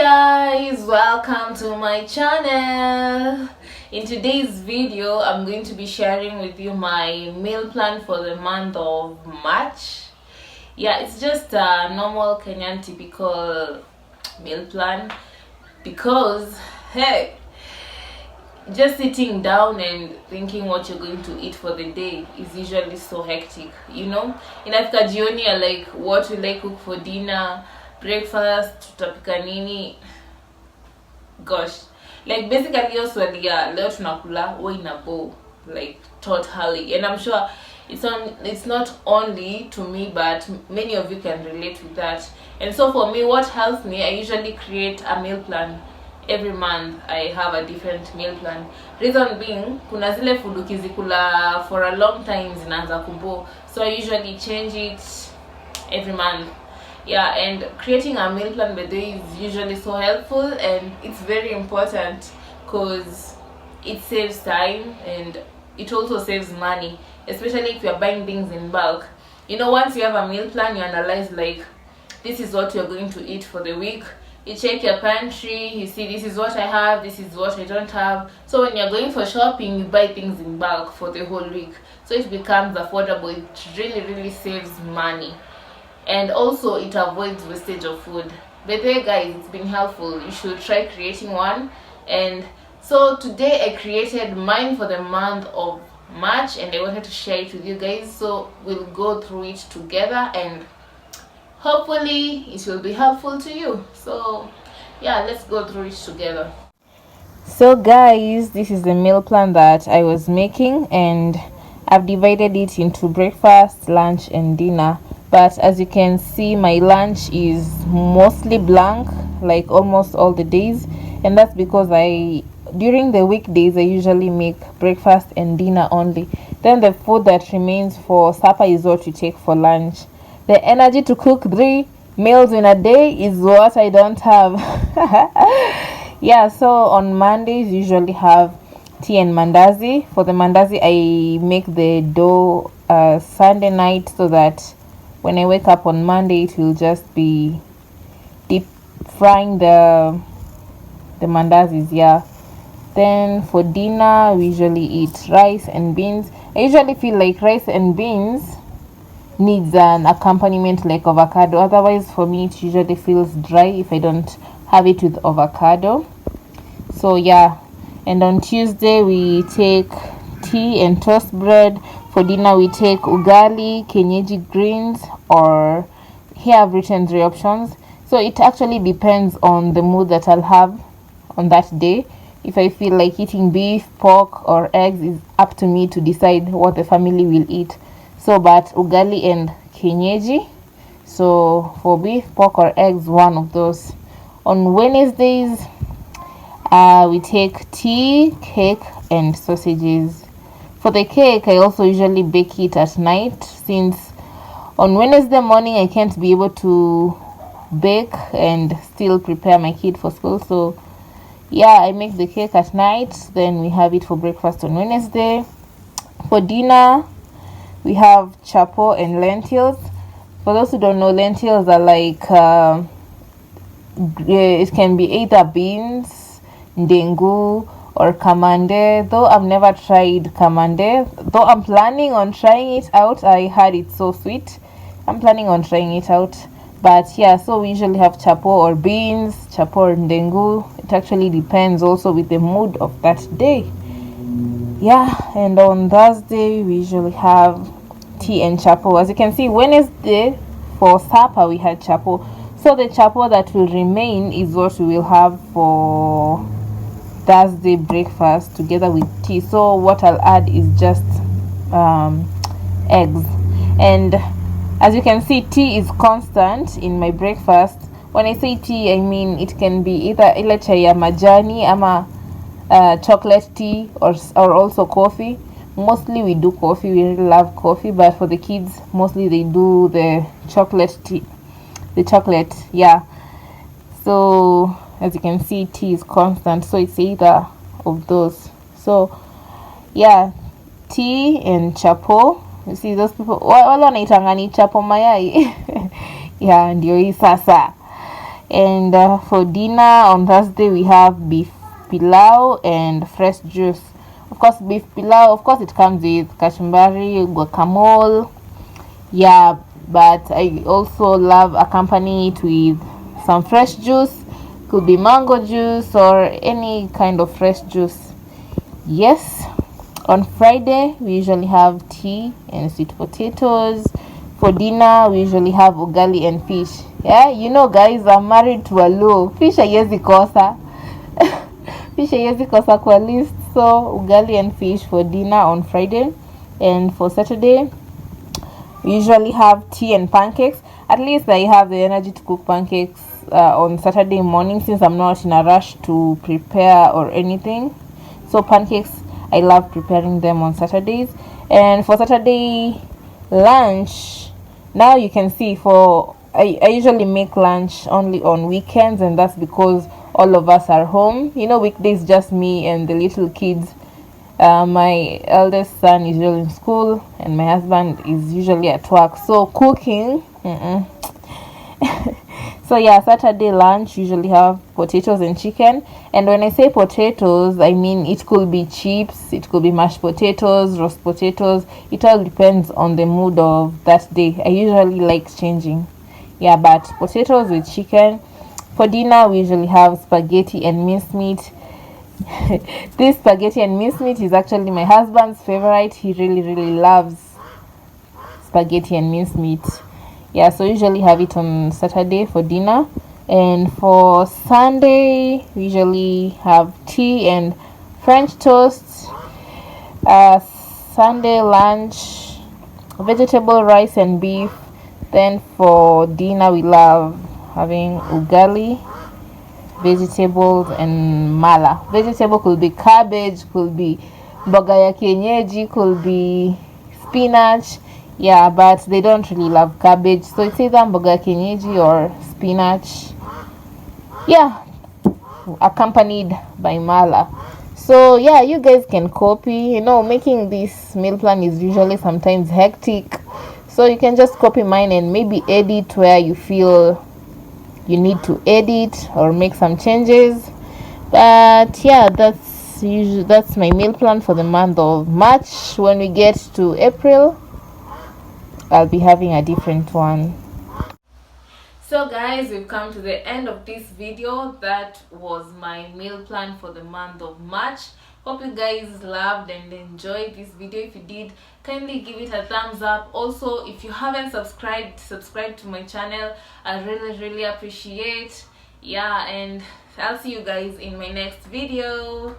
guys, welcome to my channel. In today's video I'm going to be sharing with you my meal plan for the month of March. Yeah, it's just a normal Kenyan typical meal plan because hey, just sitting down and thinking what you're going to eat for the day is usually so hectic, you know. Inafika jioni you're like, what will I cook for dinner, breakfast, tutapika nini? Gosh, like basically your swali ya leo tunakula wa inabo, like totally. And I'm sure it's not only to me, but many of you can relate with that. And so for me, what helps me, I usually create a meal plan. Every month I have a different meal plan. Reason being, kuna zile food ukizikula for a long time zinaanza kubo, so I usually change it every month. Yeah, and creating a meal plan by day is usually so helpful, and it's very important because it saves time and it also saves money, especially if you're buying things in bulk. You know, once you have a meal plan, you analyze like, this is what you're going to eat for the week. You check your pantry, you see this is what I have, this is what I don't have. So when you're going for shopping, you buy things in bulk for the whole week, so it becomes affordable. It really saves money, and also it avoids wastage of food. But there guys, it's been helpful. You should try creating one. And so today I created mine for the month of March, and I wanted to share it with you guys, so we'll go through it together and hopefully it will be helpful to you. So yeah, let's go through it together. So guys, this is the meal plan that I was making, and I've divided it into breakfast, lunch and dinner. But as you can see, my lunch is mostly blank, like almost all the days, and that's because during the weekdays I usually make breakfast and dinner only. Then the food that remains for supper is what we take for lunch. The energy to cook 3 meals in a day is what I don't have. Yeah, so on Mondays usually have tea and mandazi. For the mandazi, I make the dough Sunday night, so that when I wake up on Monday it will just be deep frying the mandazis. Yeah. Then for dinner we usually eat rice and beans. I usually feel like rice and beans needs an accompaniment like avocado, otherwise for me it usually feels dry if I don't have it with avocado. So yeah, and on Tuesday we take tea and toast bread. For dinner we take ugali, kenyeji greens, or here I've written 3 options, so it actually depends on the mood that I'll have on that day. If I feel like eating beef, pork or eggs, is up to me to decide what the family will eat. So but ugali and kenyeji. So for beef, pork or eggs, one of those. On Wednesdays we take tea, cake and sausages. For the cake, I also usually bake it at night, since on Wednesday morning I can't be able to bake and still prepare my kid for school. So yeah, I make the cake at night, then we have it for breakfast on Wednesday. For dinner we have chapo and lentils. For those who don't know, lentils are like it can be either beans, ndengu or kamande, though I've never tried kamande, though I'm planning on trying it out. I heard it's so sweet. I'm planning on trying it out. But yeah, so we usually have chapo or beans, chapo or ndengu. It actually depends also with the mood of that day. Yeah, and on Thursday we usually have tea and chapo. As you can see, Wednesday for supper we had chapo, so the chapo that will remain is what we will have for Thursday breakfast together with tea. So what I'll add is just eggs. And as you can see, tea is constant in my breakfast. When I say tea, I mean it can be either ile chai ya majani ama chocolate tea, or also coffee. Mostly we do coffee. We really love coffee, but for the kids mostly they do the chocolate tea, the chocolate. Yeah, so as you can see, tea is constant, so it's either of those. So yeah, tea and chapo. You see those people wala wanaitanga ni chapo mayai. Yeah, ndio hii sasa. And for dinner on Thursday we have beef pilau and fresh juice. Of course, beef pilau, of course, it comes with kachumbari, guacamole. Yeah, but I also love accompany it with some fresh juice. Could be mango juice or any kind of fresh juice. Yes. On Friday we usually have tea and sweet potatoes. For dinner we usually have ugali and fish. Yeah, you know guys, I'm married to a Luo. Fish haiwezi kosa. Fish haiwezi kosa kwa list. So ugali and fish for dinner on Friday. And for Saturday we usually have tea and pancakes. At least I have the energy to cook pancakes on Saturday morning, since I'm not in a rush to prepare or anything. So pancakes, I love preparing them on Saturdays. And for Saturday lunch, now you can see, I usually make lunch only on weekends, and that's because all of us are home. Weekdays just me and the little kids. My eldest son is usually in school and my husband is usually at work, so cooking so yeah, Saturday lunch usually have potatoes and chicken. And when I say potatoes, I mean it could be chips, it could be mashed potatoes, roast potatoes. It all depends on the mood of that day. I usually like changing. Yeah, but potatoes with chicken. For dinner we usually have spaghetti and mincemeat. This spaghetti and mincemeat is actually my husband's favorite. He really loves spaghetti and mincemeat. Yeah, so usually have it on Saturday for dinner. And for Sunday we usually have tea and French toast. Sunday lunch, vegetable rice and beef. Then for dinner we love having ugali, vegetables and mala. Vegetable could be cabbage, could be mboga ya kienyeji, could be spinach. Yeah, but they don't really love cabbage, so it's either mboga ya kienyeji or spinach. Yeah, accompanied by mala. So yeah, you guys can copy. Making this meal plan is usually sometimes hectic, so you can just copy mine and maybe edit where you feel you need to edit or make some changes. But yeah, that's my meal plan for the month of March. When we get to April, I'll be having a different one. So guys, we've come to the end of this video. That was my meal plan for the month of March. Hope you guys loved and enjoyed this video. If you did, kindly give it a thumbs up. Also, if you haven't subscribe to my channel. I really appreciate. Yeah, and I'll see you guys in my next video.